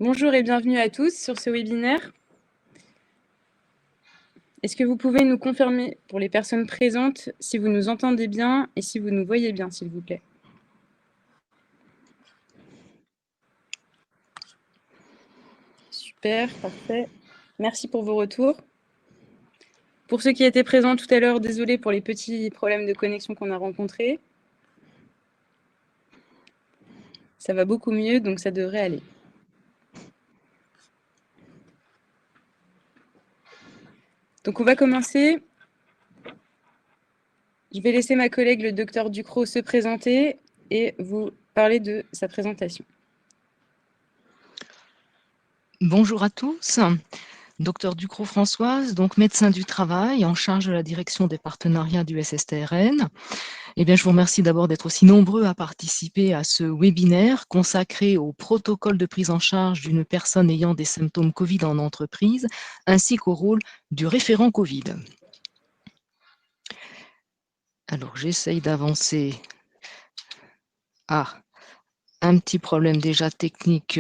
Bonjour et bienvenue à tous sur ce webinaire. Est-ce que vous pouvez nous confirmer pour les personnes présentes si vous nous entendez bien et si vous nous voyez bien, s'il vous plaît? Super, parfait. Merci pour vos retours. Pour ceux qui étaient présents tout à l'heure, désolé pour les petits problèmes de connexion qu'on a rencontrés. Ça va beaucoup mieux, donc ça devrait aller. Donc on va commencer. Je vais laisser ma collègue, le docteur Ducrot, se présenter et vous parler de sa présentation. Bonjour à tous, docteur Ducrot Françoise, donc médecin du travail en charge de la direction des partenariats du SSTRN. Eh bien, je vous remercie d'abord d'être aussi nombreux à participer à ce webinaire consacré au protocole de prise en charge d'une personne ayant des symptômes Covid en entreprise, ainsi qu'au rôle du référent Covid. Alors, j'essaye d'avancer. Ah, un petit problème déjà technique,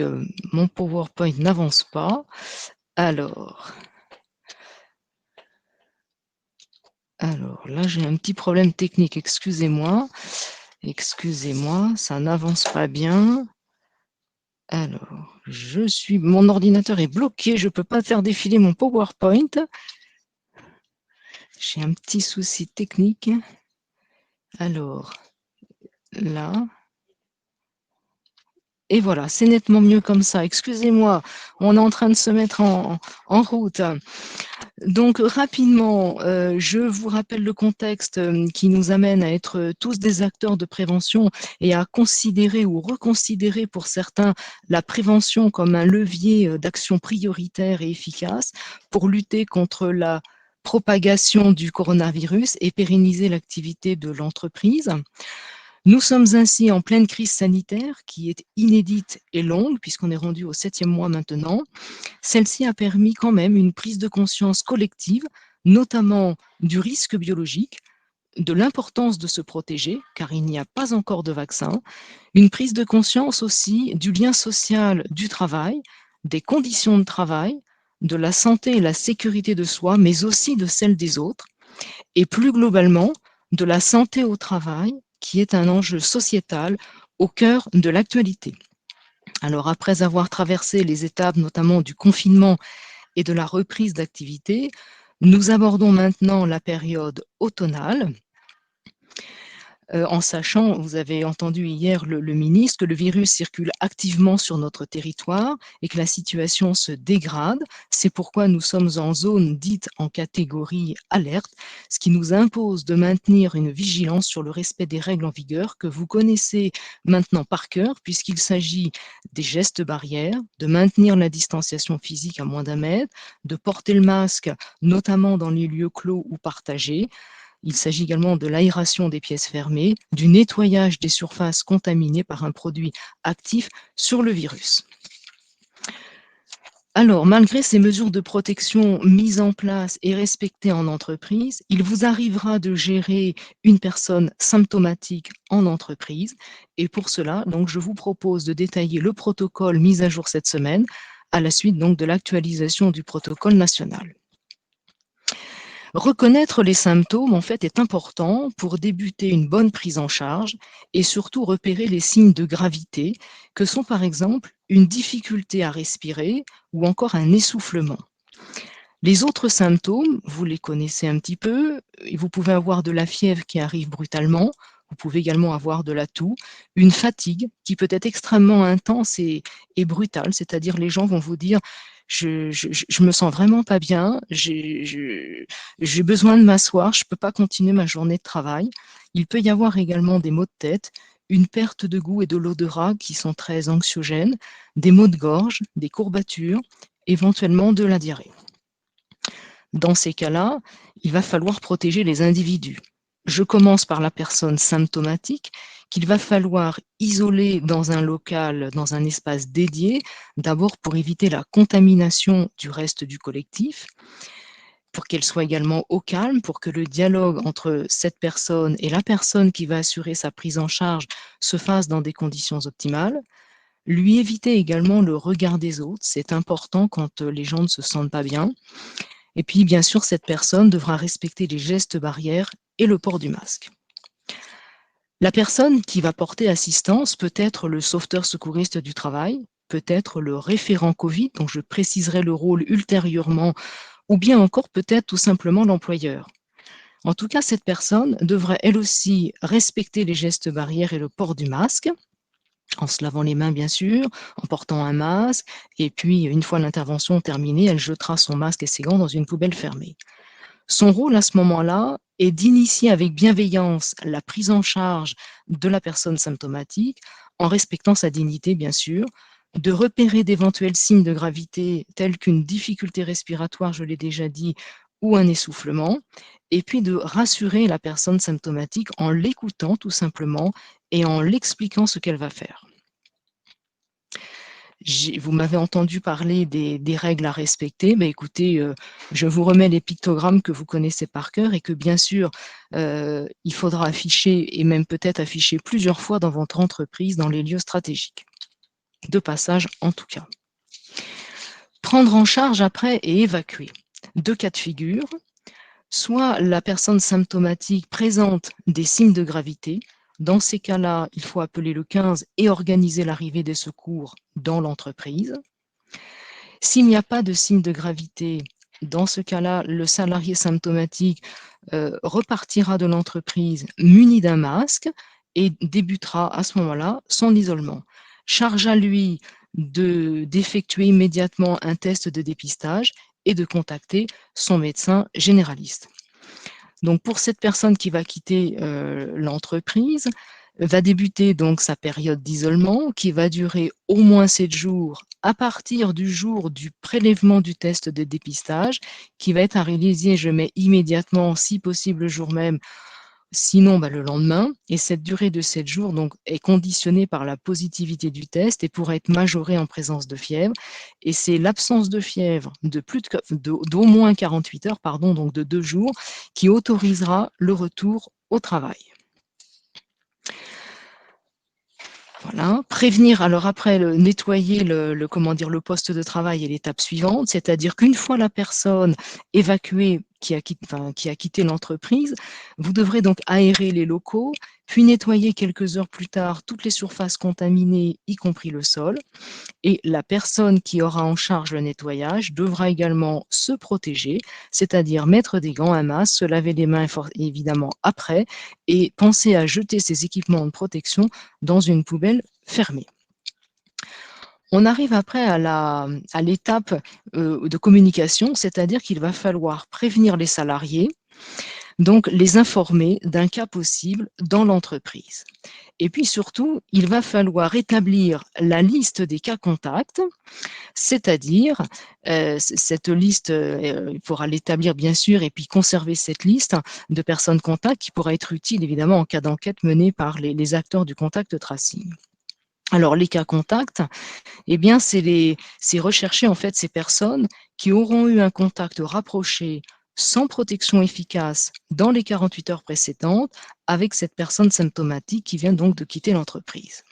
mon PowerPoint n'avance pas. Alors là, j'ai un petit problème technique, excusez-moi. Excusez-moi, ça n'avance pas bien. Alors, mon ordinateur est bloqué, je ne peux pas faire défiler mon PowerPoint. J'ai un petit souci technique. Alors, là. Et voilà, c'est nettement mieux comme ça. Excusez-moi, on est en train de se mettre en route. Donc rapidement, je vous rappelle le contexte qui nous amène à être tous des acteurs de prévention et à considérer ou reconsidérer pour certains la prévention comme un levier d'action prioritaire et efficace pour lutter contre la propagation du coronavirus et pérenniser l'activité de l'entreprise. Nous sommes ainsi en pleine crise sanitaire qui est inédite et longue puisqu'on est rendu au 7e mois maintenant. Celle-ci a permis quand même une prise de conscience collective, notamment du risque biologique, de l'importance de se protéger, car il n'y a pas encore de vaccin, une prise de conscience aussi du lien social du travail, des conditions de travail, de la santé et la sécurité de soi, mais aussi de celle des autres, et plus globalement, de la santé au travail, qui est un enjeu sociétal au cœur de l'actualité. Alors, après avoir traversé les étapes notamment du confinement et de la reprise d'activité, nous abordons maintenant la période automnale, en sachant, vous avez entendu hier le ministre, que le virus circule activement sur notre territoire et que la situation se dégrade. C'est pourquoi nous sommes en zone dite en catégorie alerte, ce qui nous impose de maintenir une vigilance sur le respect des règles en vigueur que vous connaissez maintenant par cœur, puisqu'il s'agit des gestes barrières, de maintenir la distanciation physique à moins d'1 mètre, de porter le masque, notamment dans les lieux clos ou partagés. Il s'agit également de l'aération des pièces fermées, du nettoyage des surfaces contaminées par un produit actif sur le virus. Alors, malgré ces mesures de protection mises en place et respectées en entreprise, il vous arrivera de gérer une personne symptomatique en entreprise. Et pour cela, donc, je vous propose de détailler le protocole mis à jour cette semaine, à la suite donc de l'actualisation du protocole national. Reconnaître les symptômes, en fait, est important pour débuter une bonne prise en charge et surtout repérer les signes de gravité, que sont par exemple une difficulté à respirer ou encore un essoufflement. Les autres symptômes, vous les connaissez un petit peu. Vous pouvez avoir de la fièvre qui arrive brutalement. Vous pouvez également avoir de la toux, une fatigue qui peut être extrêmement intense et brutale, c'est-à-dire les gens vont vous dire je me sens vraiment pas bien, j'ai besoin de m'asseoir, je ne peux pas continuer ma journée de travail. Il peut y avoir également des maux de tête, une perte de goût et de l'odorat qui sont très anxiogènes, des maux de gorge, des courbatures, éventuellement de la diarrhée. Dans ces cas-là, il va falloir protéger les individus. Je commence par la personne symptomatique qu'il va falloir isoler dans un local, dans un espace dédié, d'abord pour éviter la contamination du reste du collectif, pour qu'elle soit également au calme, pour que le dialogue entre cette personne et la personne qui va assurer sa prise en charge se fasse dans des conditions optimales. Lui éviter également le regard des autres, c'est important quand les gens ne se sentent pas bien. Et puis, bien sûr, cette personne devra respecter les gestes barrières et le port du masque. La personne qui va porter assistance peut être le sauveteur secouriste du travail, peut être le référent Covid, dont je préciserai le rôle ultérieurement, ou bien encore peut-être tout simplement l'employeur. En tout cas, cette personne devrait elle aussi respecter les gestes barrières et le port du masque, en se lavant les mains bien sûr, en portant un masque, et puis une fois l'intervention terminée, elle jettera son masque et ses gants dans une poubelle fermée. Son rôle à ce moment-là est d'initier avec bienveillance la prise en charge de la personne symptomatique, en respectant sa dignité bien sûr, de repérer d'éventuels signes de gravité tels qu'une difficulté respiratoire, je l'ai déjà dit, ou un essoufflement, et puis de rassurer la personne symptomatique en l'écoutant tout simplement et en l'expliquant ce qu'elle va faire. Vous m'avez entendu parler des règles à respecter. Ben écoutez, je vous remets les pictogrammes que vous connaissez par cœur et que bien sûr, il faudra afficher et même peut-être afficher plusieurs fois dans votre entreprise, dans les lieux stratégiques. De passage en tout cas. Prendre en charge après et évacuer. Deux cas de figure. Soit la personne symptomatique présente des signes de gravité. Dans ces cas-là, il faut appeler le 15 et organiser l'arrivée des secours dans l'entreprise. S'il n'y a pas de signe de gravité, dans ce cas-là, le salarié symptomatique repartira de l'entreprise muni d'un masque et débutera à ce moment-là son isolement. Charge à lui d'effectuer immédiatement un test de dépistage et de contacter son médecin généraliste. Donc pour cette personne qui va quitter l'entreprise, va débuter donc sa période d'isolement qui va durer au moins 7 jours à partir du jour du prélèvement du test de dépistage qui va être à réaliser, je mets immédiatement, si possible le jour même, sinon le lendemain. Et cette durée de 7 jours donc, est conditionnée par la positivité du test et pourra être majorée en présence de fièvre. Et c'est l'absence de fièvre d'au moins 48 heures, pardon, donc de 2 jours, qui autorisera le retour au travail. Voilà. Prévenir, alors après, nettoyer le poste de travail est l'étape suivante, c'est-à-dire qu'une fois la personne évacuée qui a quitté l'entreprise, vous devrez donc aérer les locaux, puis nettoyer quelques heures plus tard toutes les surfaces contaminées, y compris le sol. Et la personne qui aura en charge le nettoyage devra également se protéger, c'est-à-dire mettre des gants, un masque, se laver les mains évidemment après et penser à jeter ses équipements de protection dans une poubelle fermée. On arrive après à l'étape de communication, c'est-à-dire qu'il va falloir prévenir les salariés, donc les informer d'un cas possible dans l'entreprise. Et puis surtout, il va falloir établir la liste des cas contacts, c'est-à-dire cette liste, il faudra l'établir bien sûr et puis conserver cette liste de personnes contacts qui pourra être utile évidemment en cas d'enquête menée par les acteurs du contact tracing. Alors les cas contacts, eh bien c'est rechercher en fait ces personnes qui auront eu un contact rapproché sans protection efficace dans les 48 heures précédentes avec cette personne symptomatique qui vient donc de quitter l'entreprise.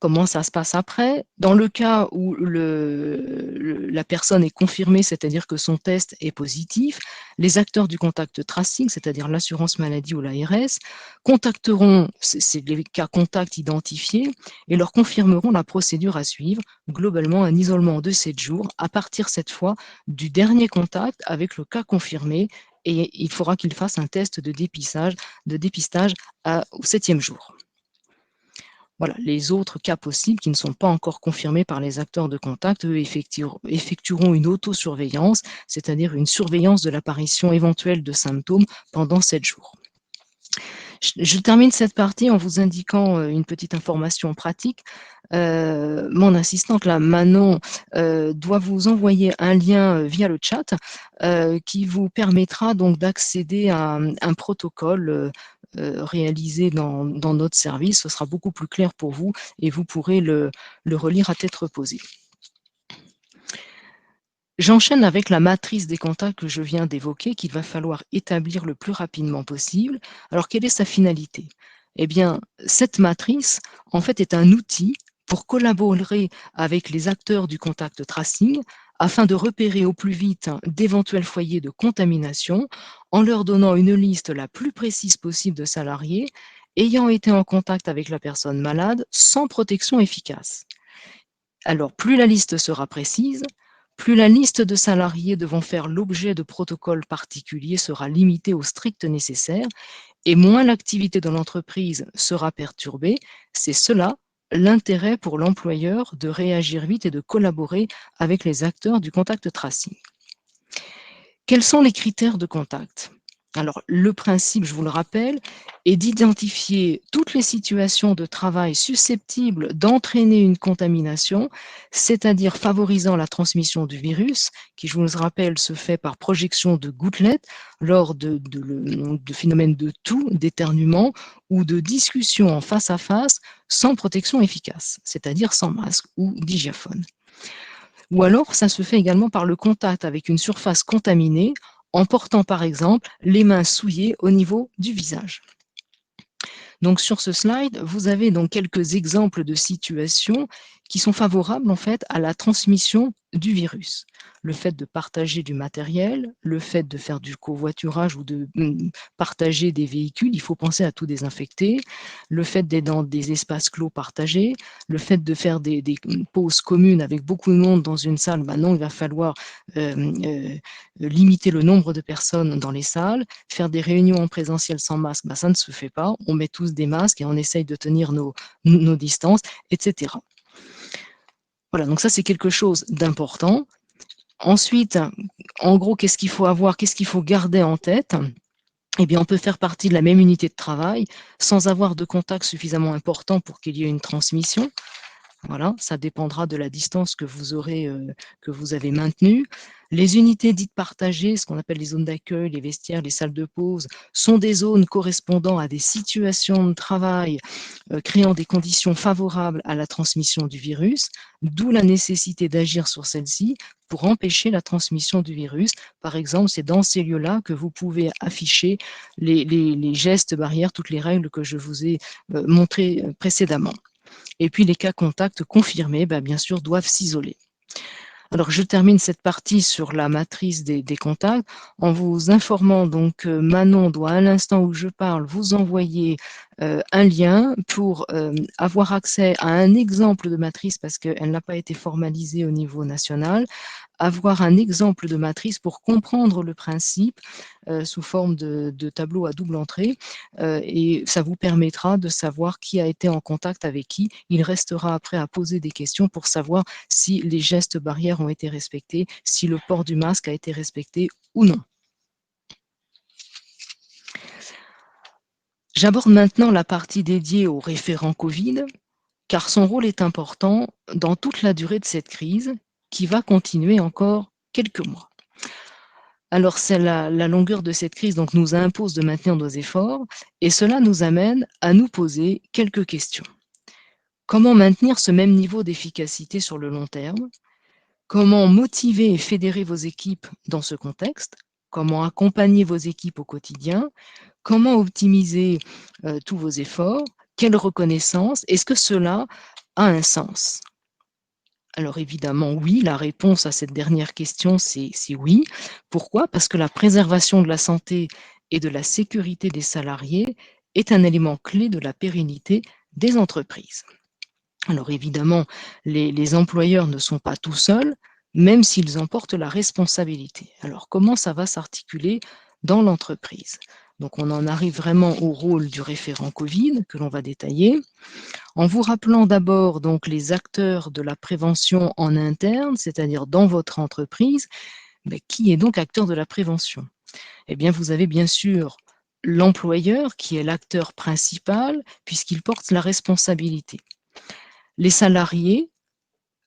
Comment ça se passe après? Dans le cas où la personne est confirmée, c'est-à-dire que son test est positif, les acteurs du contact tracing, c'est-à-dire l'assurance maladie ou l'ARS, contacteront les cas contacts identifiés et leur confirmeront la procédure à suivre, globalement un isolement de 7 jours, à partir cette fois du dernier contact avec le cas confirmé, et il faudra qu'il fasse un test de dépistage au 7e jour. Voilà, les autres cas possibles qui ne sont pas encore confirmés par les acteurs de contact, eux, effectueront une autosurveillance, c'est-à-dire une surveillance de l'apparition éventuelle de symptômes pendant 7 jours. Je termine cette partie en vous indiquant une petite information pratique. Mon assistante, là, Manon, doit vous envoyer un lien via le chat qui vous permettra donc d'accéder à un protocole réalisé dans notre service. Ce sera beaucoup plus clair pour vous et vous pourrez le relire à tête reposée. J'enchaîne avec la matrice des contacts que je viens d'évoquer, qu'il va falloir établir le plus rapidement possible. Alors, quelle est sa finalité? Eh bien, cette matrice, en fait, est un outil pour collaborer avec les acteurs du contact tracing afin de repérer au plus vite d'éventuels foyers de contamination en leur donnant une liste la plus précise possible de salariés ayant été en contact avec la personne malade sans protection efficace. Alors, plus la liste sera précise, plus la liste de salariés devant faire l'objet de protocoles particuliers sera limitée au strict nécessaire et moins l'activité de l'entreprise sera perturbée. C'est cela l'intérêt pour l'employeur de réagir vite et de collaborer avec les acteurs du contact tracing. Quels sont les critères de contact? Alors, le principe, je vous le rappelle, est d'identifier toutes les situations de travail susceptibles d'entraîner une contamination, c'est-à-dire favorisant la transmission du virus, qui, je vous le rappelle, se fait par projection de gouttelettes lors de phénomènes de toux, d'éternuement ou de discussions en face à face sans protection efficace, c'est-à-dire sans masque ou digiaphone. Ou alors, ça se fait également par le contact avec une surface contaminée, en portant par exemple les mains souillées au niveau du visage. Donc sur ce slide, vous avez donc quelques exemples de situations qui sont favorables en fait à la transmission du virus. Le fait de partager du matériel, le fait de faire du covoiturage ou de partager des véhicules, il faut penser à tout désinfecter, le fait d'être dans des espaces clos partagés, le fait de faire des pauses communes avec beaucoup de monde dans une salle, ben non, il va falloir limiter le nombre de personnes dans les salles, faire des réunions en présentiel sans masque, ben ça ne se fait pas, on met tous des masques et on essaye de tenir nos distances, etc. Voilà, donc ça c'est quelque chose d'important. Ensuite, en gros, qu'est-ce qu'il faut avoir, qu'est-ce qu'il faut garder en tête? Eh bien, on peut faire partie de la même unité de travail sans avoir de contact suffisamment important pour qu'il y ait une transmission. Voilà, ça dépendra de la distance que vous aurez, que vous avez maintenue. Les unités dites partagées, ce qu'on appelle les zones d'accueil, les vestiaires, les salles de pause, sont des zones correspondant à des situations de travail créant des conditions favorables à la transmission du virus, d'où la nécessité d'agir sur celle-ci pour empêcher la transmission du virus. Par exemple, c'est dans ces lieux-là que vous pouvez afficher les gestes barrières, toutes les règles que je vous ai montrées précédemment. Et puis les cas contacts confirmés, bien sûr, doivent s'isoler. Alors, je termine cette partie sur la matrice des contacts en vous informant donc que Manon doit, à l'instant où je parle, vous envoyer un lien pour avoir accès à un exemple de matrice parce qu'elle n'a pas été formalisée au niveau national, avoir un exemple de matrice pour comprendre le principe sous forme de tableau à double entrée et ça vous permettra de savoir qui a été en contact avec qui. Il restera après à poser des questions pour savoir si les gestes barrières ont été respectés, si le port du masque a été respecté ou non. J'aborde maintenant la partie dédiée au référent Covid, car son rôle est important dans toute la durée de cette crise qui va continuer encore quelques mois. Alors, c'est la longueur de cette crise donc, nous impose de maintenir nos efforts et cela nous amène à nous poser quelques questions. Comment maintenir ce même niveau d'efficacité sur le long terme? Comment motiver et fédérer vos équipes dans ce contexte? Comment accompagner vos équipes au quotidien? Comment optimiser tous vos efforts? Quelle reconnaissance? Est-ce que cela a un sens? Alors évidemment, oui, la réponse à cette dernière question, c'est oui. Pourquoi? Parce que la préservation de la santé et de la sécurité des salariés est un élément clé de la pérennité des entreprises. Alors évidemment, les employeurs ne sont pas tout seuls, même s'ils en portent la responsabilité. Alors comment ça va s'articuler dans l'entreprise? Donc on en arrive vraiment au rôle du référent Covid que l'on va détailler. En vous rappelant d'abord donc les acteurs de la prévention en interne, c'est-à-dire dans votre entreprise, qui est donc acteur de la prévention? Eh bien, vous avez bien sûr l'employeur qui est l'acteur principal puisqu'il porte la responsabilité. Les salariés,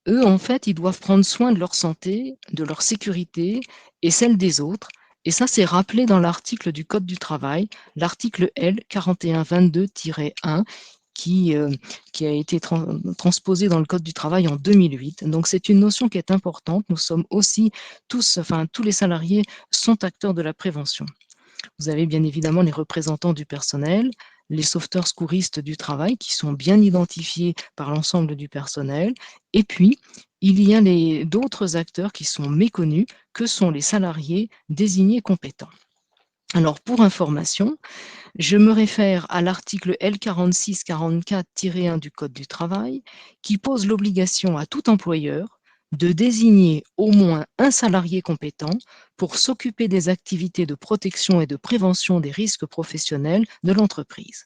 eux, en fait, ils doivent prendre soin de leur santé, de leur sécurité et celle des autres. Et ça, c'est rappelé dans l'article du Code du travail, l'article L 4122-1, qui a été transposé dans le Code du travail en 2008. Donc, c'est une notion qui est importante. Nous sommes aussi tous, enfin, tous les salariés sont acteurs de la prévention. Vous avez bien évidemment les représentants du personnel, les sauveteurs secouristes du travail qui sont bien identifiés par l'ensemble du personnel. Et puis, il y a d'autres acteurs qui sont méconnus, que sont les salariés désignés compétents. Alors, pour information, je me réfère à l'article L4644-1 du Code du travail qui pose l'obligation à tout employeur de désigner au moins un salarié compétent pour s'occuper des activités de protection et de prévention des risques professionnels de l'entreprise.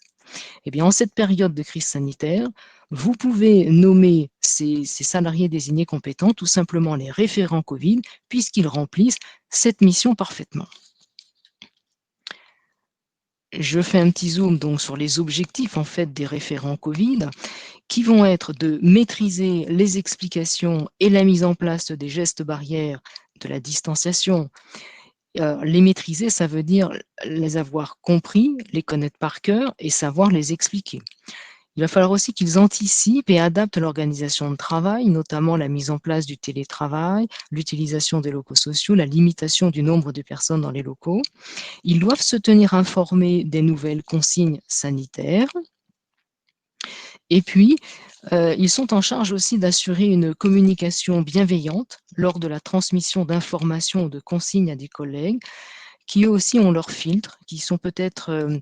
Eh bien, en cette période de crise sanitaire, vous pouvez nommer ces salariés désignés compétents, tout simplement les référents Covid, puisqu'ils remplissent cette mission parfaitement. Je fais un petit zoom donc sur les objectifs en fait des référents Covid qui vont être de maîtriser les explications et la mise en place des gestes barrières de la distanciation. Les maîtriser, ça veut dire les avoir compris, les connaître par cœur et savoir les expliquer. Il va falloir aussi qu'ils anticipent et adaptent l'organisation de travail, notamment la mise en place du télétravail, l'utilisation des locaux sociaux, la limitation du nombre de personnes dans les locaux. Ils doivent se tenir informés des nouvelles consignes sanitaires. Et puis, ils sont en charge aussi d'assurer une communication bienveillante lors de la transmission d'informations ou de consignes à des collègues qui eux aussi ont leurs filtres, qui sont peut-être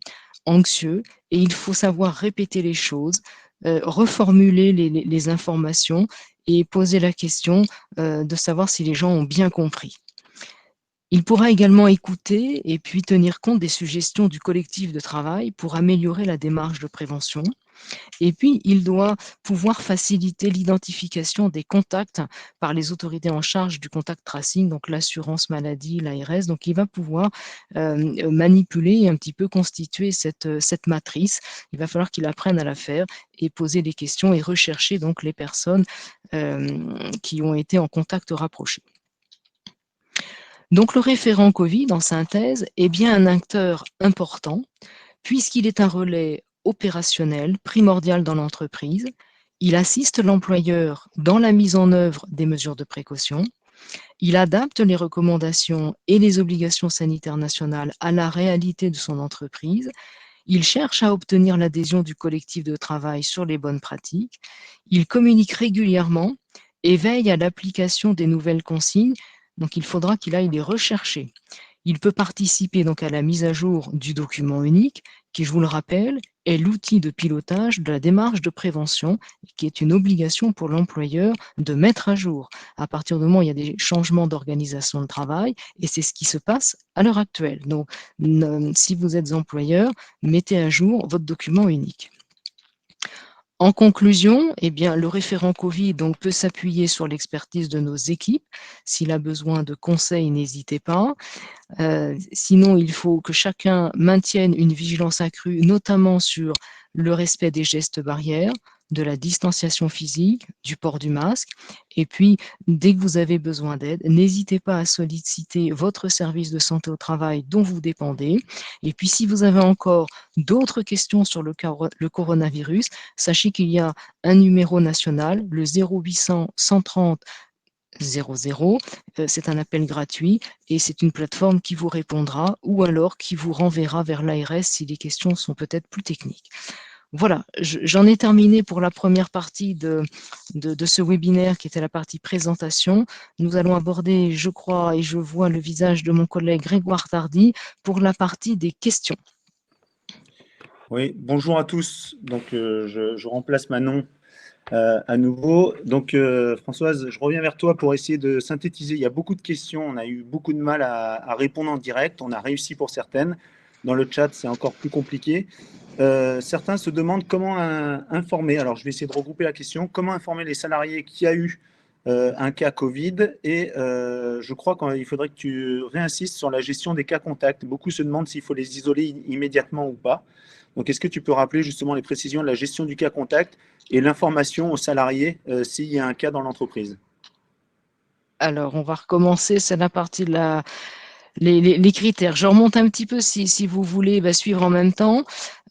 anxieux, et il faut savoir répéter les choses, reformuler les informations et poser la question de savoir si les gens ont bien compris. Il pourra également écouter et puis tenir compte des suggestions du collectif de travail pour améliorer la démarche de prévention. Et puis, il doit pouvoir faciliter l'identification des contacts par les autorités en charge du contact tracing, donc l'assurance maladie, l'ARS. Donc, il va pouvoir manipuler et un petit peu constituer cette matrice. Il va falloir qu'il apprenne à la faire et poser des questions et rechercher donc les personnes qui ont été en contact rapproché. Donc, le référent Covid, en synthèse, est bien un acteur important puisqu'il est un relais opérationnel primordial dans l'entreprise. Il assiste l'employeur dans la mise en œuvre des mesures de précaution. Il adapte les recommandations et les obligations sanitaires nationales à la réalité de son entreprise. Il cherche à obtenir l'adhésion du collectif de travail sur les bonnes pratiques. Il communique régulièrement et veille à l'application des nouvelles consignes. Donc, il faudra qu'il aille les rechercher. Il peut participer donc à la mise à jour du document unique, qui, je vous le rappelle, est l'outil de pilotage de la démarche de prévention, qui est une obligation pour l'employeur de mettre à jour à partir du moment où il y a des changements d'organisation de travail, et c'est ce qui se passe à l'heure actuelle. Donc, si vous êtes employeur, mettez à jour votre document unique. En conclusion, eh bien, le référent Covid donc, peut s'appuyer sur l'expertise de nos équipes. S'il a besoin de conseils, n'hésitez pas. Sinon, il faut que chacun maintienne une vigilance accrue, notamment sur le respect des gestes barrières, de la distanciation physique, du port du masque. Et puis, dès que vous avez besoin d'aide, n'hésitez pas à solliciter votre service de santé au travail dont vous dépendez. Et puis, si vous avez encore d'autres questions sur le coronavirus, sachez qu'il y a un numéro national, le 0800 130 00. C'est un appel gratuit et c'est une plateforme qui vous répondra ou alors qui vous renverra vers l'ARS si les questions sont peut-être plus techniques. Voilà, j'en ai terminé pour la première partie de ce webinaire qui était la partie présentation. Nous allons aborder, je crois, et je vois le visage de mon collègue Grégoire Tardy pour la partie des questions. Oui, bonjour à tous. Donc, je remplace Manon à nouveau. Donc, Françoise, je reviens vers toi pour essayer de synthétiser. Il y a beaucoup de questions. On a eu beaucoup de mal à répondre en direct. On a réussi pour certaines. Dans le chat, c'est encore plus compliqué. Certains se demandent comment informer. Alors, je vais essayer de regrouper la question. Comment informer les salariés qu'il y a eu un cas Covid? Et je crois qu'il faudrait que tu réinsistes sur la gestion des cas contacts. Beaucoup se demandent s'il faut les isoler immédiatement ou pas. Donc, est-ce que tu peux rappeler justement les précisions de la gestion du cas contact et l'information aux salariés s'il y a un cas dans l'entreprise? Alors, on va recommencer, c'est la partie de les critères. Je remonte un petit peu si vous voulez suivre en même temps.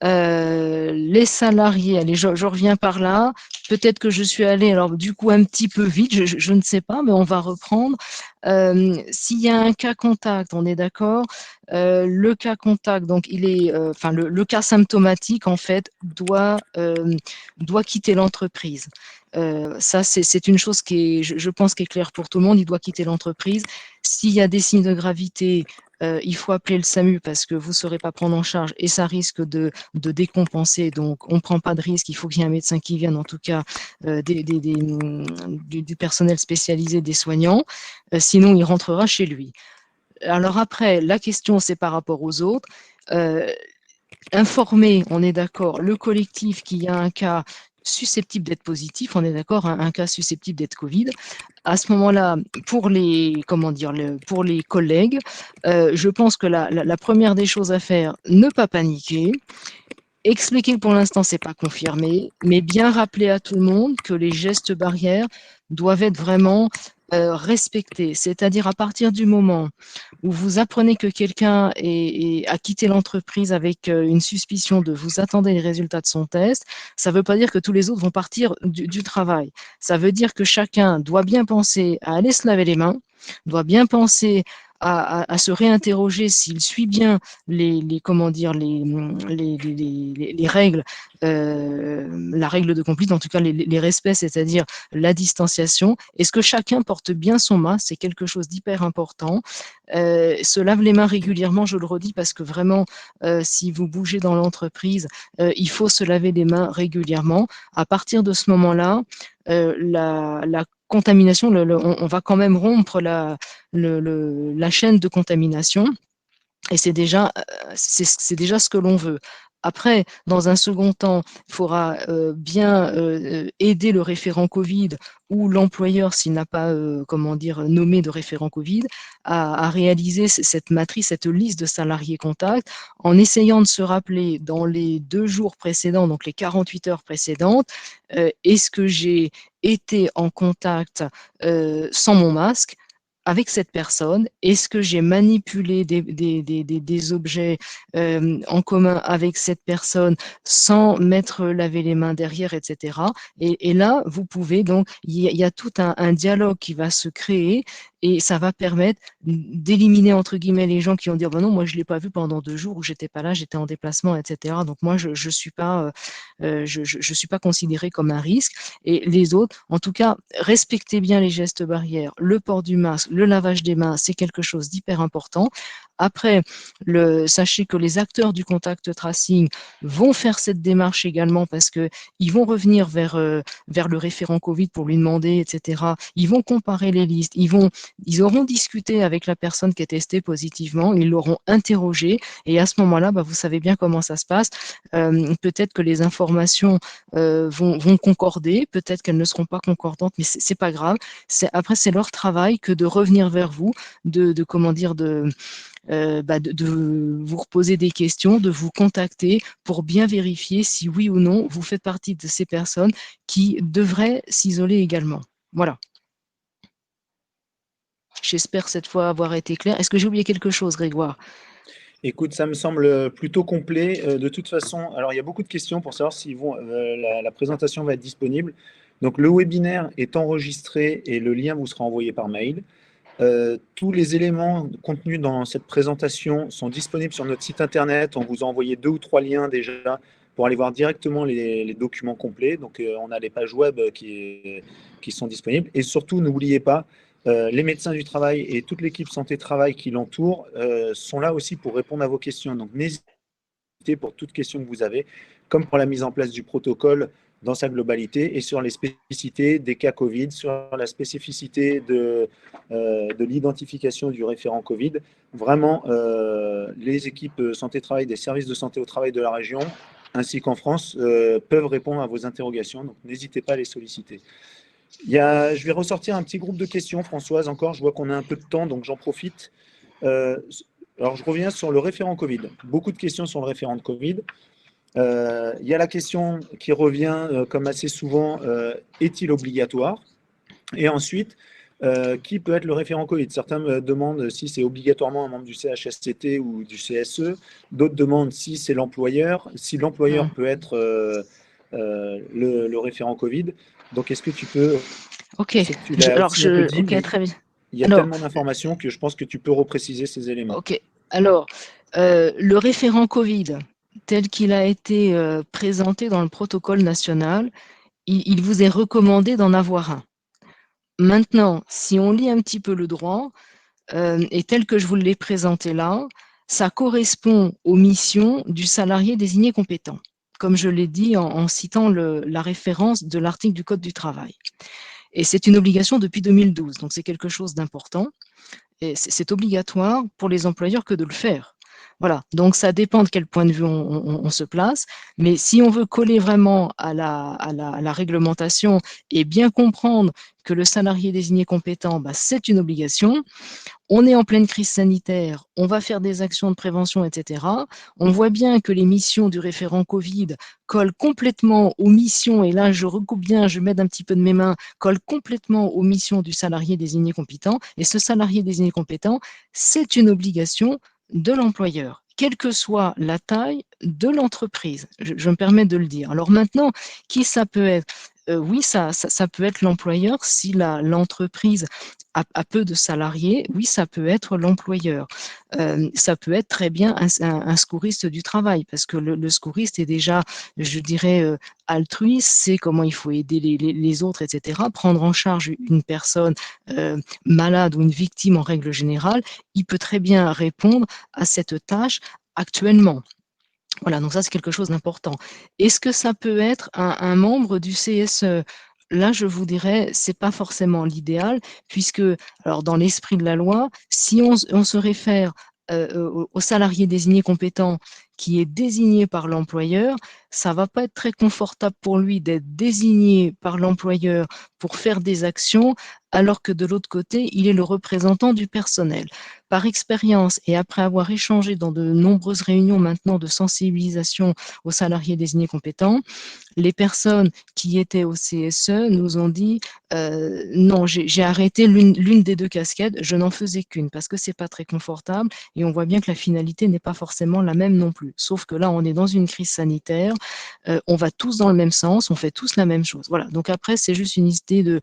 Les salariés, allez, je reviens par là. Peut-être que je suis allée, alors du coup, un petit peu vite, je ne sais pas, mais on va reprendre. S'il y a un cas contact, on est d'accord, le cas contact, donc il est, enfin, le cas symptomatique, en fait, doit quitter l'entreprise. Ça, c'est une chose qui est, je pense, qui est claire pour tout le monde, il doit quitter l'entreprise. S'il y a des signes de gravité, il faut appeler le SAMU parce que vous ne saurez pas prendre en charge et ça risque de décompenser. Donc, on ne prend pas de risque. Il faut qu'il y ait un médecin qui vienne, en tout cas, du personnel spécialisé, des soignants. Sinon, il rentrera chez lui. Alors après, la question, c'est par rapport aux autres. Informer, on est d'accord, le collectif qu'il y a un cas susceptible d'être positif, on est d'accord, un cas susceptible d'être Covid. À ce moment-là, pour les, comment dire, pour les collègues, je pense que la première des choses à faire, ne pas paniquer, expliquer que pour l'instant, ce n'est pas confirmé, mais bien rappeler à tout le monde que les gestes barrières doivent être vraiment respectés. C'est-à-dire à partir du moment où vous apprenez que quelqu'un a quitté l'entreprise avec une suspicion de vous attendez les résultats de son test, ça ne veut pas dire que tous les autres vont partir du travail. Ça veut dire que chacun doit bien penser à aller se laver les mains, doit bien penser à se réinterroger s'il suit bien comment dire, les règles, la règle de conduite, en tout cas les respects, c'est-à-dire la distanciation. Est-ce que chacun porte bien son masque? C'est quelque chose d'hyper important. Se lave les mains régulièrement, je le redis, parce que vraiment, si vous bougez dans l'entreprise, il faut se laver les mains régulièrement. À partir de ce moment-là, la contamination, on va quand même rompre la chaîne de contamination. Et c'est déjà ce que l'on veut. Après, dans un second temps, il faudra bien aider le référent Covid ou l'employeur, s'il n'a pas comment dire, nommé de référent Covid, à réaliser cette matrice, cette liste de salariés contacts, en essayant de se rappeler dans les 2 jours précédents, donc les 48 heures précédentes, est-ce que j'ai été en contact sans mon masque avec cette personne? Est-ce que j'ai manipulé des objets en commun avec cette personne sans mettre laver les mains derrière, etc. Et là, vous pouvez donc, il y a tout un dialogue qui va se créer et ça va permettre d'éliminer entre guillemets les gens qui vont dire ben non, moi je l'ai pas vu pendant 2 jours où j'étais pas là, j'étais en déplacement, etc. Donc moi je suis pas je suis pas considéré comme un risque. Et les autres, en tout cas, respectez bien les gestes barrières, le port du masque, le lavage des mains, c'est quelque chose d'hyper important. Après, sachez que les acteurs du contact tracing vont faire cette démarche également parce qu'ils vont revenir vers le référent Covid pour lui demander, etc. Ils vont comparer les listes, ils auront discuté avec la personne qui est testée positivement, ils l'auront interrogé et à ce moment-là, vous savez bien comment ça se passe. Peut-être que les informations vont concorder, peut-être qu'elles ne seront pas concordantes, mais c'est pas grave. Après, c'est leur travail que de revenir vers vous, comment dire, de vous reposer des questions, de vous contacter pour bien vérifier si oui ou non vous faites partie de ces personnes qui devraient s'isoler également. Voilà. J'espère cette fois avoir été clair. Est-ce que j'ai oublié quelque chose, Grégoire? Écoute, ça me semble plutôt complet. De toute façon, alors il y a beaucoup de questions pour savoir si la présentation va être disponible. Donc le webinaire est enregistré et le lien vous sera envoyé par mail. Tous les éléments contenus dans cette présentation sont disponibles sur notre site internet. On vous a envoyé 2 ou 3 liens déjà pour aller voir directement les documents complets. Donc on a les pages web qui sont disponibles. Et surtout, n'oubliez pas, les médecins du travail et toute l'équipe santé-travail qui l'entoure sont là aussi pour répondre à vos questions. Donc n'hésitez pour toute question que vous avez, comme pour la mise en place du protocole dans sa globalité et sur les spécificités des cas Covid, sur la spécificité de l'identification du référent Covid. Vraiment, les équipes santé-travail des services de santé au travail de la région, ainsi qu'en France, peuvent répondre à vos interrogations. Donc, n'hésitez pas à les solliciter. Je vais ressortir un petit groupe de questions, Françoise, encore. Je vois qu'on a un peu de temps, donc j'en profite. Alors, je reviens sur le référent Covid. Beaucoup de questions sur le référent de Covid. Il y a la question qui revient, comme assez souvent, est-il obligatoire? Et ensuite, qui peut être le référent Covid? Certains me demandent si c'est obligatoirement un membre du CHSCT ou du CSE. D'autres demandent si c'est l'employeur, si l'employeur peut être le référent Covid. Donc, est-ce que tu peux, Ok, je sais que tu l'as aussi un peu dit, ok, mais très bien. il y a Alors, tellement d'informations que je pense que tu peux repréciser ces éléments. ok. Alors, le référent Covid, tel qu'il a été présenté dans le protocole national, il vous est recommandé d'en avoir un. Maintenant, si on lit un petit peu le droit, et tel que je vous l'ai présenté là, ça correspond aux missions du salarié désigné compétent, comme je l'ai dit en citant la référence de l'article du Code du travail. Et c'est une obligation depuis 2012, donc c'est quelque chose d'important. Et c'est obligatoire pour les employeurs que de le faire. Voilà, donc ça dépend de quel point de vue on se place, mais si on veut coller vraiment à la réglementation et bien comprendre que le salarié désigné compétent, bah, c'est une obligation, on est en pleine crise sanitaire, on va faire des actions de prévention, etc. On voit bien que les missions du référent Covid collent complètement aux missions, et là je recoupe bien, je m'aide un petit peu de mes mains, collent complètement aux missions du salarié désigné compétent. Et ce salarié désigné compétent, c'est une obligation de l'employeur, quelle que soit la taille de l'entreprise. Je me permets de le dire. Alors maintenant, qui ça peut être? Oui, ça peut être l'employeur si l'entreprise a peu de salariés, oui, ça peut être l'employeur. Ça peut être très bien un secouriste du travail, parce que le secouriste est déjà, je dirais, altruiste, sait comment il faut aider les autres, etc. Prendre en charge une personne malade ou une victime en règle générale, il peut très bien répondre à cette tâche actuellement. Voilà, donc ça, c'est quelque chose d'important. Est-ce que ça peut être un membre du CSE? Là, je vous dirais, c'est pas forcément l'idéal, puisque, alors, dans l'esprit de la loi, si on se réfère au salarié désigné compétent qui est désigné par l'employeur, ça va pas être très confortable pour lui d'être désigné par l'employeur pour faire des actions, alors que de l'autre côté, il est le représentant du personnel. Par expérience et après avoir échangé dans de nombreuses réunions maintenant de sensibilisation aux salariés désignés compétents, les personnes qui étaient au CSE nous ont dit non, j'ai arrêté l'une des deux casquettes, je n'en faisais qu'une parce que c'est pas très confortable et on voit bien que la finalité n'est pas forcément la même non plus. Sauf que là, on est dans une crise sanitaire, on va tous dans le même sens, on fait tous la même chose. Voilà. Donc après, c'est juste une idée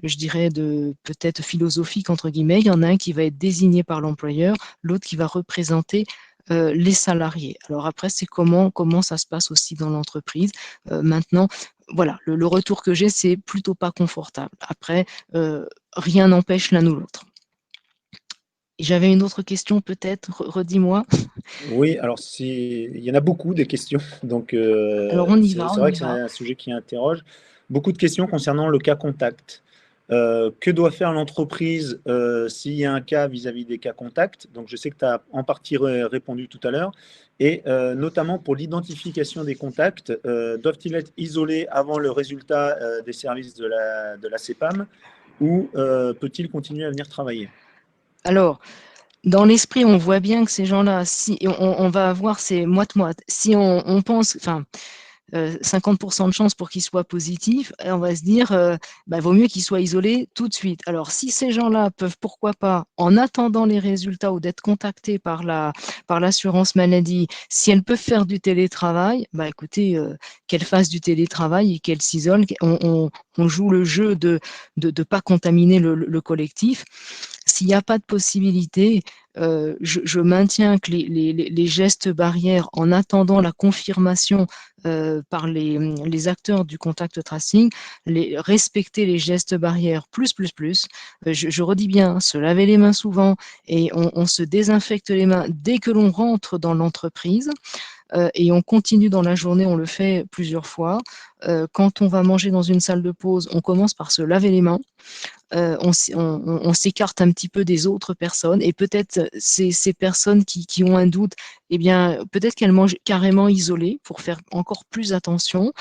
je dirais, de peut-être philosophique entre guillemets. Il y en a un qui va être désigné par l'employeur, l'autre qui va représenter les salariés. Alors après, c'est comment ça se passe aussi dans l'entreprise. Maintenant, voilà, le retour que j'ai, c'est plutôt pas confortable. Après, rien n'empêche l'un ou l'autre. J'avais une autre question peut-être, redis-moi. Oui, alors il y en a beaucoup des questions, donc Alors on y c'est va, c'est on vrai y que c'est va. un sujet qui interroge. Beaucoup de questions concernant le cas contact. Que doit faire l'entreprise s'il y a un cas vis-à-vis des cas contacts? Donc je sais que tu as en partie répondu tout à l'heure. Et notamment pour l'identification des contacts, doivent-ils être isolés avant le résultat des services de la CEPAM ou peut-il continuer à venir travailler? Alors, dans l'esprit, on voit bien que ces gens-là, si on va avoir ces moite-moite. Si on pense, enfin, 50% de chances pour qu'ils soient positifs, et on va se dire, bah, vaut mieux qu'ils soient isolés tout de suite. Alors, si ces gens-là peuvent, pourquoi pas, en attendant les résultats ou d'être contactés par l'assurance maladie, si elles peuvent faire du télétravail, bah, écoutez, qu'elles fassent du télétravail et qu'elles s'isolent. On joue le jeu de ne pas contaminer le collectif. S'il n'y a pas de possibilité, je maintiens que les gestes barrières, en attendant la confirmation par les acteurs du contact tracing, respecter les gestes barrières plus. Je redis bien, se laver les mains souvent et on se désinfecte les mains dès que l'on rentre dans l'entreprise. Et on continue dans la journée, on le fait plusieurs fois. Quand on va manger dans une salle de pause, on commence par se laver les mains. On s'écarte un petit peu des autres personnes et peut-être ces personnes qui ont un doute, eh bien, peut-être qu'elles mangent carrément isolées pour faire encore plus attention.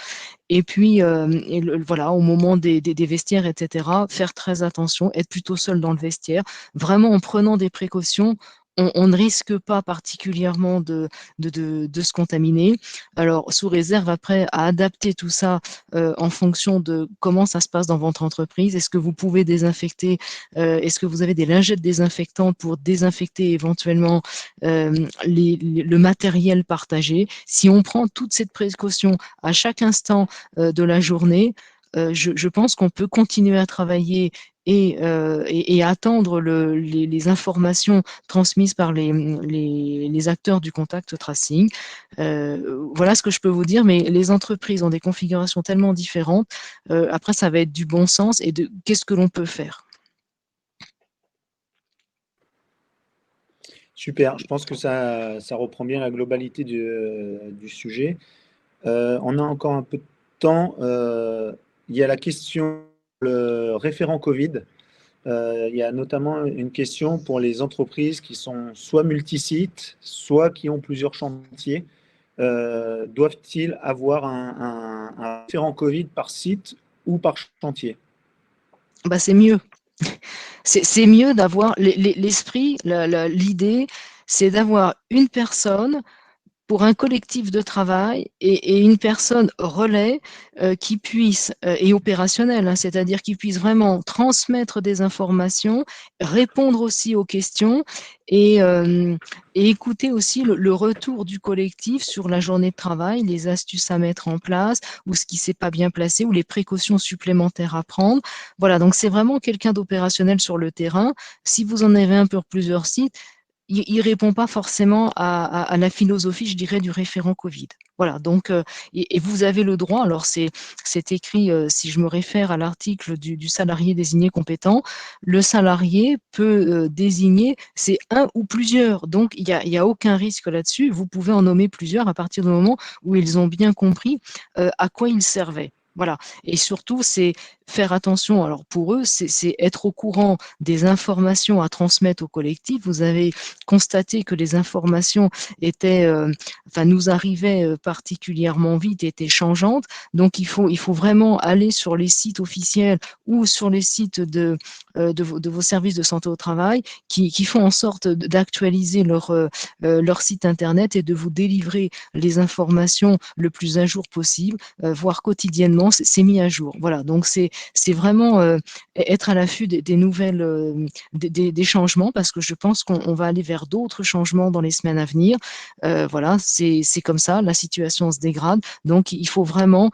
Et puis, voilà, au moment des vestiaires, etc., faire très attention, être plutôt seul dans le vestiaire, vraiment en prenant des précautions on ne risque pas particulièrement de se contaminer. Alors, sous réserve après à adapter tout ça en fonction de comment ça se passe dans votre entreprise. Est-ce que vous pouvez désinfecter? Est-ce que vous avez des lingettes désinfectantes pour désinfecter éventuellement le matériel partagé? Si on prend toute cette précaution à chaque instant de la journée, je pense qu'on peut continuer à travailler et attendre les informations transmises par les acteurs du contact tracing. Voilà ce que je peux vous dire, mais les entreprises ont des configurations tellement différentes. Après, ça va être du bon sens et de qu'est-ce que l'on peut faire. Super, je pense que ça reprend bien la globalité du sujet. On a encore un peu de temps. Il y a la question, le référent Covid. Il y a notamment une question pour les entreprises qui sont soit multisites, soit qui ont plusieurs chantiers. Doivent-ils avoir un référent Covid par site ou par chantier? Bah, c'est mieux. C'est mieux d'avoir l'esprit, l'idée, c'est d'avoir une personne pour un collectif de travail et une personne relais qui puisse, et opérationnelle, hein, c'est-à-dire qui puisse vraiment transmettre des informations, répondre aussi aux questions et, et écouter aussi le retour du collectif sur la journée de travail, les astuces à mettre en place ou ce qui ne s'est pas bien placé ou les précautions supplémentaires à prendre. Voilà, donc c'est vraiment quelqu'un d'opérationnel sur le terrain. Si vous en avez un pour plusieurs sites, il répond pas forcément à la philosophie, je dirais, du référent Covid. Voilà, donc, et vous avez le droit, alors c'est écrit, si je me réfère à l'article du salarié désigné compétent, le salarié peut désigner, c'est un ou plusieurs, donc il y a aucun risque là-dessus, vous pouvez en nommer plusieurs à partir du moment où ils ont bien compris à quoi ils servaient. Voilà, et surtout, c'est faire attention, alors pour eux, c'est être au courant des informations à transmettre au collectif. Vous avez constaté que les informations étaient, enfin, nous arrivaient particulièrement vite, étaient changeantes. Donc, il faut vraiment aller sur les sites officiels ou sur les sites de vos services de santé au travail qui font en sorte d'actualiser leur site internet et de vous délivrer les informations le plus à jour possible, voire quotidiennement, c'est mis à jour. Voilà, donc c'est vraiment être à l'affût des nouvelles, des changements, parce que je pense qu'on va aller vers d'autres changements dans les semaines à venir. Voilà, c'est comme ça, la situation se dégrade, donc il faut vraiment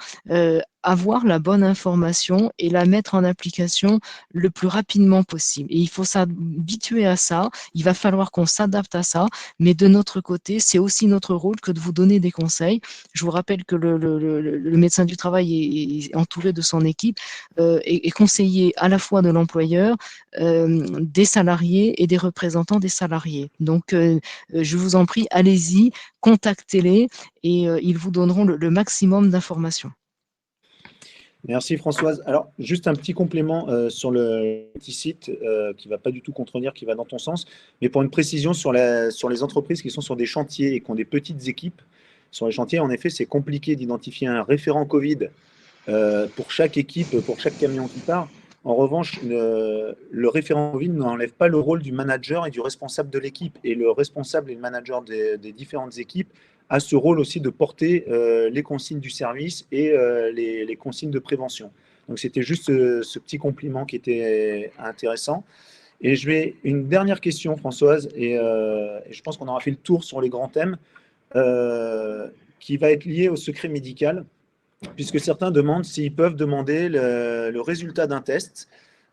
avoir la bonne information et la mettre en application le plus rapidement possible. Et il faut s'habituer à ça, il va falloir qu'on s'adapte à ça, mais de notre côté, c'est aussi notre rôle que de vous donner des conseils. Je vous rappelle que le médecin du travail est entouré de son équipe, est conseiller à la fois de l'employeur, des salariés et des représentants des salariés. Donc, je vous en prie, allez-y, contactez-les et ils vous donneront le maximum d'informations. Merci Françoise. Alors, juste un petit complément sur le petit site qui ne va pas du tout contredire, qui va dans ton sens, mais pour une précision sur les entreprises qui sont sur des chantiers et qui ont des petites équipes. Sur les chantiers, en effet, c'est compliqué d'identifier un référent Covid pour chaque équipe, pour chaque camion qui part. En revanche, le référent Covid n'enlève pas le rôle du manager et du responsable de l'équipe. Et le responsable et le manager des différentes équipes a ce rôle aussi de porter les consignes du service et les consignes de prévention. Donc c'était juste ce petit compliment qui était intéressant. Et une dernière question, Françoise, et je pense qu'on aura fait le tour sur les grands thèmes, qui va être lié au secret médical, puisque certains demandent s'ils peuvent demander le résultat d'un test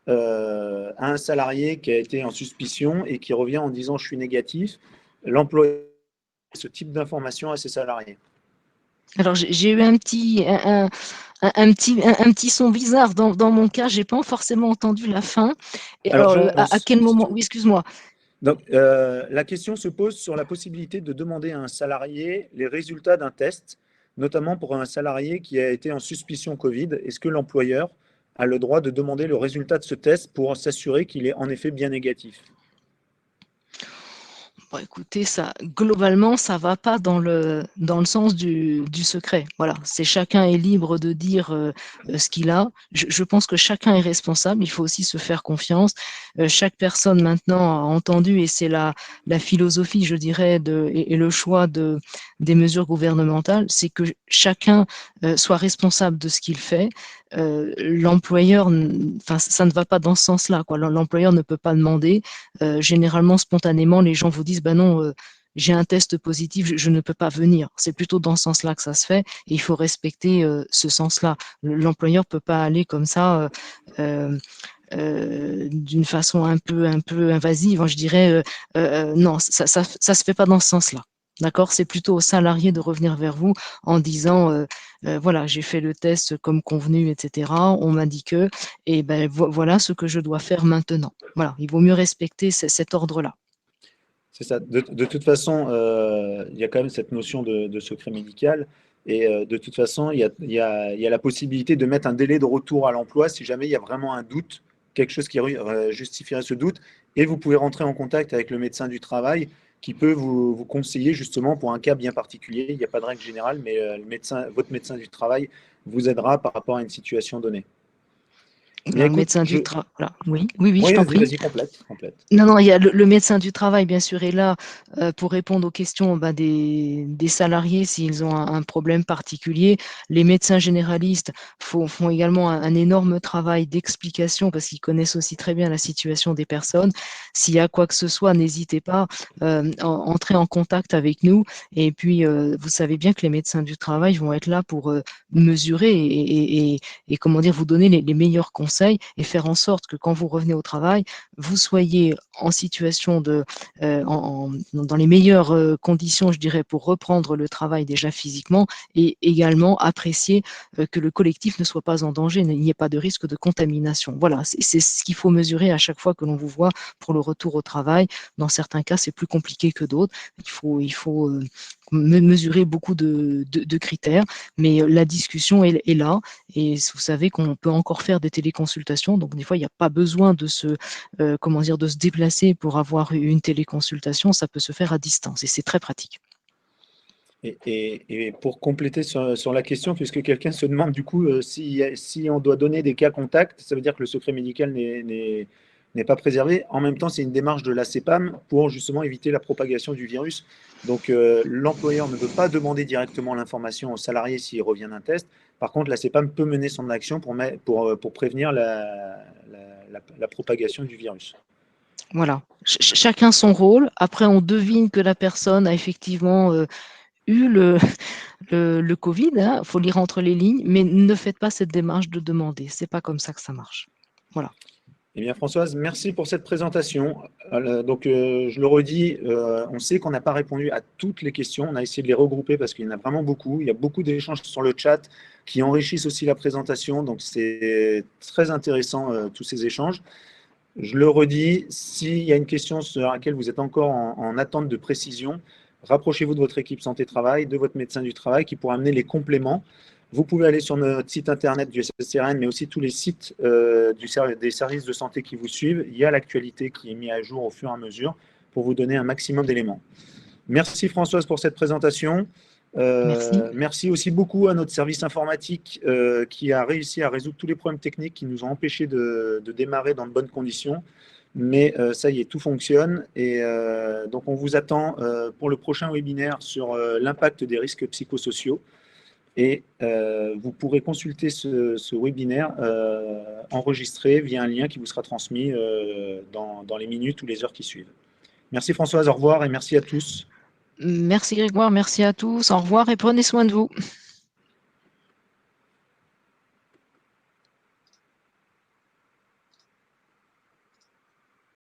à un salarié qui a été en suspicion et qui revient en disant je suis négatif. L'employeur ce type d'information à ses salariés. Alors, j'ai eu un petit son bizarre dans mon cas, j'ai pas forcément entendu la fin. Et Alors, alors, à quel moment? Oui, excuse-moi. Donc, la question se pose sur la possibilité de demander à un salarié les résultats d'un test, notamment pour un salarié qui a été en suspicion Covid. Est-ce que l'employeur a le droit de demander le résultat de ce test pour s'assurer qu'il est en effet bien négatif? Bon, écoutez, ça, globalement, ça va pas dans le sens du secret. Voilà, c'est chacun est libre de dire ce qu'il a. Je pense que chacun est responsable. Il faut aussi se faire confiance. Chaque personne maintenant a entendu, et c'est la philosophie, je dirais, et le choix des mesures gouvernementales, c'est que chacun soit responsable de ce qu'il fait. L'employeur, enfin, ça ne va pas dans ce sens-là, quoi. L'employeur ne peut pas demander. Généralement, spontanément, les gens vous disent, ben non, j'ai un test positif, je ne peux pas venir. C'est plutôt dans ce sens-là que ça se fait, et il faut respecter ce sens-là. L'employeur peut pas aller comme ça d'une façon un peu invasive, je dirais. Non, ça se fait pas dans ce sens-là. D'accord? C'est plutôt au salarié de revenir vers vous en disant voilà, j'ai fait le test comme convenu, etc. On m'a dit que, et ben voilà ce que je dois faire maintenant. Voilà, il vaut mieux respecter cet ordre-là. C'est ça. De toute façon, il y a quand même cette notion de secret médical. Et de toute façon, il y a la possibilité de mettre un délai de retour à l'emploi si jamais il y a vraiment un doute, quelque chose qui justifierait ce doute. Et vous pouvez rentrer en contact avec le médecin du travail qui peut vous conseiller justement pour un cas bien particulier. Il n'y a pas de règle générale, mais votre médecin du travail vous aidera par rapport à une situation donnée. Bien, Alors, le écoute, médecin du travail, voilà. Oui, oui, oui, je oui, t'en prie. vas-y, complète, complète. Non, non, il y a le médecin du travail, bien sûr, est là pour répondre aux questions des salariés s'ils ont un problème particulier. Les médecins généralistes font également un énorme travail d'explication parce qu'ils connaissent aussi très bien la situation des personnes. S'il y a quoi que ce soit, n'hésitez pas à entrer en contact avec nous. Et puis, vous savez bien que les médecins du travail vont être là pour mesurer et comment dire, vous donner les meilleurs conseils et faire en sorte que quand vous revenez au travail, vous soyez en situation dans les meilleures conditions, je dirais, pour reprendre le travail déjà physiquement et également apprécier que le collectif ne soit pas en danger, il n'y ait pas de risque de contamination. Voilà, c'est ce qu'il faut mesurer à chaque fois que l'on vous voit pour le retour au travail. Dans certains cas, c'est plus compliqué que d'autres. Il faut mesurer beaucoup de critères, mais la discussion est là et vous savez qu'on peut encore faire des téléconsultations, donc des fois, il n'y a pas besoin de comment dire, de se déplacer pour avoir une téléconsultation, ça peut se faire à distance et c'est très pratique. Et pour compléter sur la question, puisque quelqu'un se demande du coup si on doit donner des cas contacts, ça veut dire que le secret médical n'est pas préservé. En même temps, c'est une démarche de la CEPAM pour justement éviter la propagation du virus. Donc, l'employeur ne peut pas demander directement l'information au salarié s'il revient d'un test. Par contre, la CEPAM peut mener son action pour prévenir la propagation du virus. Voilà, chacun son rôle. Après, on devine que la personne a effectivement eu le Covid, il faut lire entre les lignes, mais ne faites pas cette démarche de demander. C'est pas comme ça que ça marche. Voilà. Eh bien, Françoise, merci pour cette présentation. Donc, je le redis, on sait qu'on n'a pas répondu à toutes les questions. On a essayé de les regrouper parce qu'il y en a vraiment beaucoup. Il y a beaucoup d'échanges sur le chat qui enrichissent aussi la présentation. Donc, c'est très intéressant, tous ces échanges. Je le redis, s'il y a une question sur laquelle vous êtes encore en attente de précision, rapprochez-vous de votre équipe santé-travail, de votre médecin du travail qui pourra amener les compléments. Vous pouvez aller sur notre site internet du SSCRN, mais aussi tous les sites des services de santé qui vous suivent. Il y a l'actualité qui est mise à jour au fur et à mesure pour vous donner un maximum d'éléments. Merci Françoise pour cette présentation. Merci. Merci aussi beaucoup à notre service informatique qui a réussi à résoudre tous les problèmes techniques qui nous ont empêchés de démarrer dans de bonnes conditions. Mais ça y est, tout fonctionne. Et donc, on vous attend pour le prochain webinaire sur l'impact des risques psychosociaux. Et vous pourrez consulter ce webinaire enregistré via un lien qui vous sera transmis dans les minutes ou les heures qui suivent. Merci Françoise, au revoir et merci à tous. Merci Grégoire, merci à tous. Au revoir et prenez soin de vous.